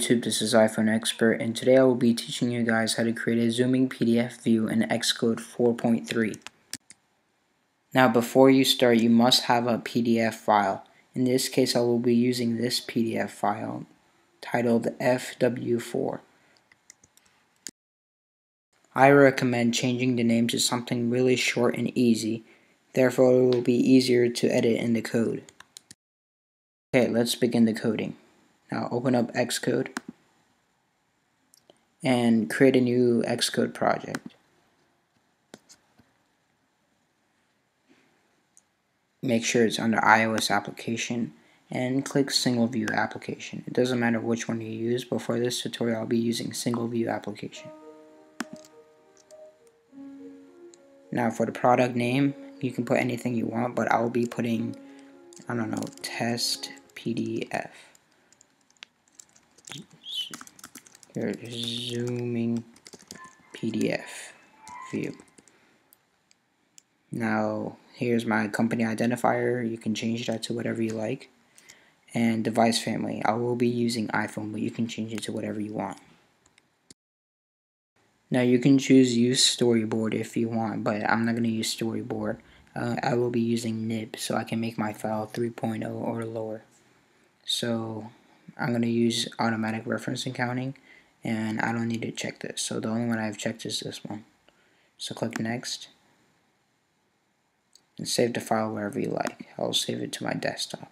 YouTube, this is iPhone Expert, and today I will be teaching you guys how to create a zooming PDF view in Xcode 4.3. Now before you start, you must have a PDF file. In this case, I will be using this PDF file titled FW4. I recommend changing the name to something really short and easy, therefore it will be easier to edit in the code. Okay, let's begin the coding. Now open up Xcode and create a new Xcode project. Make sure it's under iOS application and click single view application. It doesn't matter which one you use, but for this tutorial I'll be using single view application. Now for the product name, you can put anything you want, but I'll be putting, I don't know, test PDF. Here, zooming PDF view. Now here's my company identifier. You can change that to whatever you like. And device family, I will be using iPhone, but you can change it to whatever you want. Now you can choose use storyboard if you want, but I'm not going to use storyboard. I will be using nib, so I can make my file 3.0 or lower. So I'm going to use automatic referencing counting, and I don't need to check this. So the only one I've checked is this one. So click next, and save the file wherever you like. I'll save it to my desktop.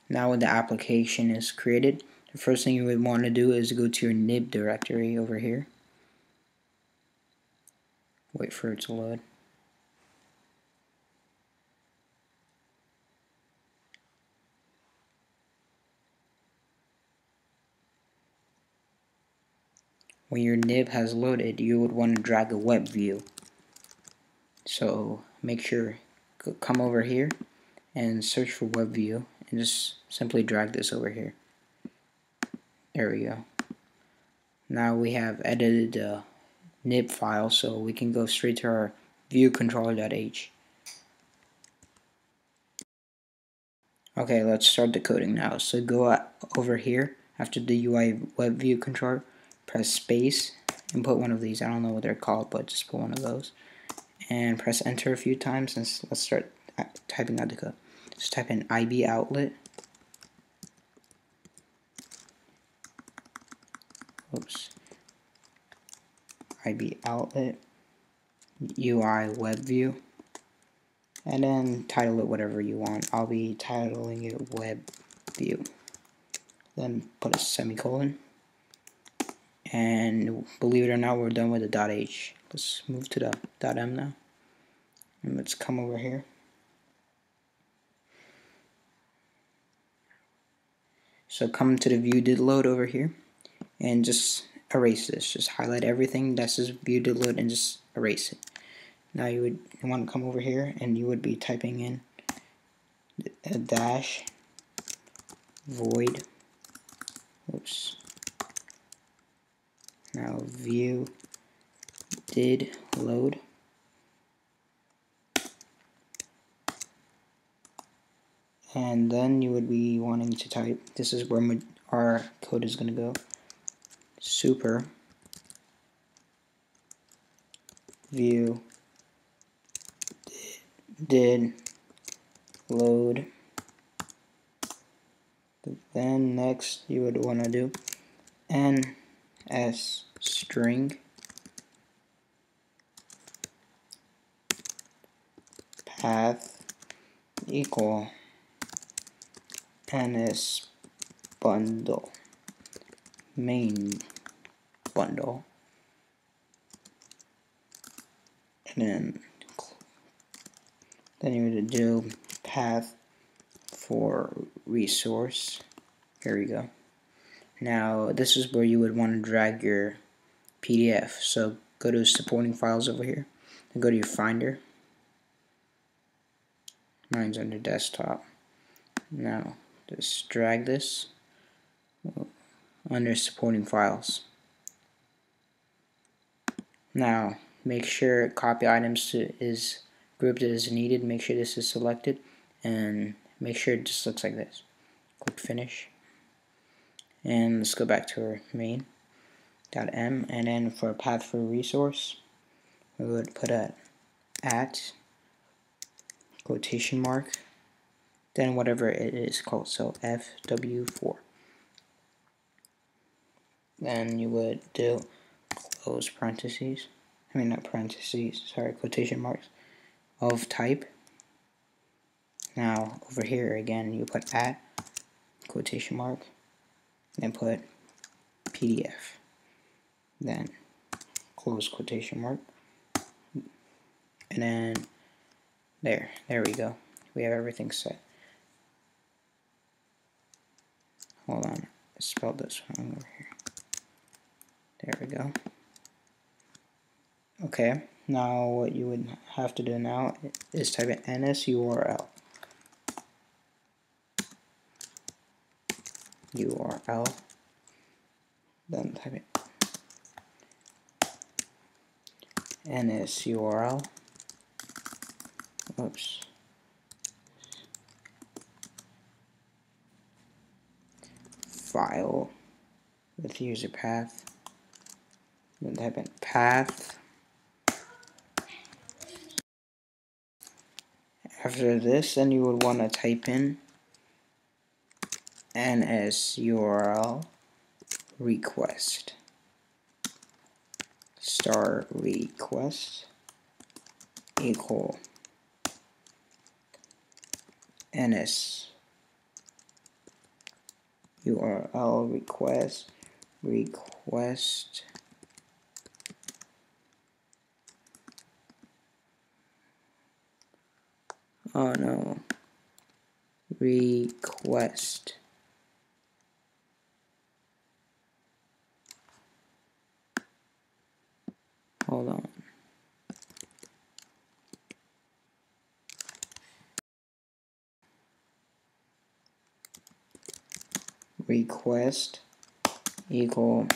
Now when the application is created, the first thing you would want to do is go to your nib directory over here. Wait for it to load. When your nib has loaded, you would want to drag a web view. So make sure, come over here and search for web view and just simply drag this over here. There we go. Now we have edited the nib file, so we can go straight to our view controller.h. Okay, let's start the coding now. So go over here after the UI web view controller, press space and put one of these. I don't know what they're called, but just put one of those. And press enter a few times, and let's start typing out the code. Just type in IB outlet. Oops. IB outlet UI web view, and then title it whatever you want. I'll be titling it web view. Then put a semicolon, and believe it or not, we're done with the .h. Let's move to the .m now, and let's come over here. So come to the view did load over here, and just erase this. Just highlight everything that says view did load and just erase it. Now you would want to come over here, and you would be typing in a dash void. Oops. Now view did load. And then you would be wanting to type, this is where our code is going to go, super view did load. Then next you would want to do ns string path equal ns bundle main bundle, and then you would do path for resource. Here we go. Now this is where you would want to drag your PDF. So go to supporting files over here and go to your finder. Mine's under desktop. Now just drag this under supporting files. Now make sure copy items is grouped it as needed. Make sure this is selected, and make sure it just looks like this. Click finish, and let's go back to our main.m, and then for a path for resource, we would put a at quotation mark, then whatever it is called, so FW4. Then you would do close parentheses, not parentheses, sorry, quotation marks, of type. Now over here again you put at quotation mark, then put PDF, then close quotation mark, and then there we go. We have everything set. Hold on, I spelled this wrong over here. There we go. Okay, now what you would have to do now is type in NSURL. URL. Then type in NSURL. Oops. File with user path. Then type in path. After this, then you would want to type in NSURL request star request equal NSURL request oh no, request hold on. Request equal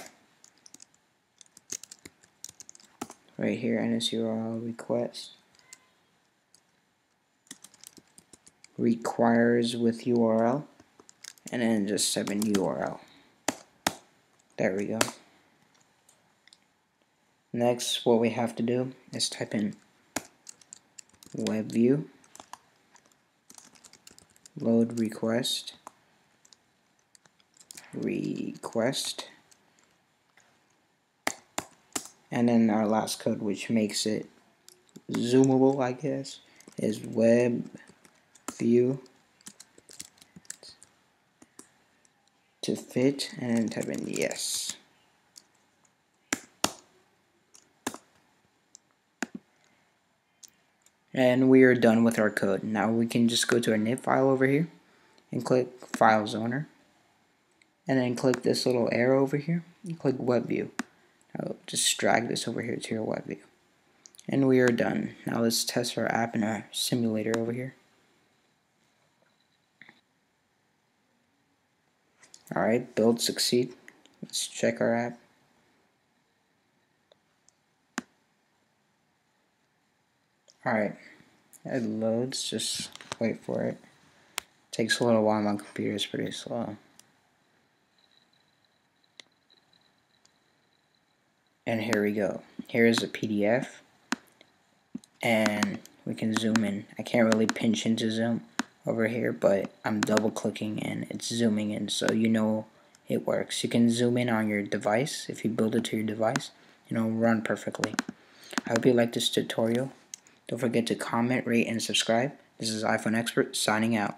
right here NSURL request requires with URL, and then just type in URL. There we go. Next, what we have to do is type in web view load request and then our last code, which makes it zoomable, I guess, is web view to fit, and then type in yes. And we are done with our code. Now we can just go to our nib file over here and click File Zoner, and then click this little arrow over here and click Web View. Now just drag this over here to your web view. And we are done. Now let's test our app in our simulator over here. Alright, build succeed. Let's check our app. Alright, it loads, just wait for it. Takes a little while, my computer is pretty slow. And here we go. Here is a PDF, and we can zoom in. I can't really pinch into zoom over here, but I'm double clicking and it's zooming in, so you know it works. You can zoom in on your device. If you build it to your device, it'll run perfectly. I hope you liked this tutorial. Don't forget to comment, rate, and subscribe. This is iPhone Expert signing out.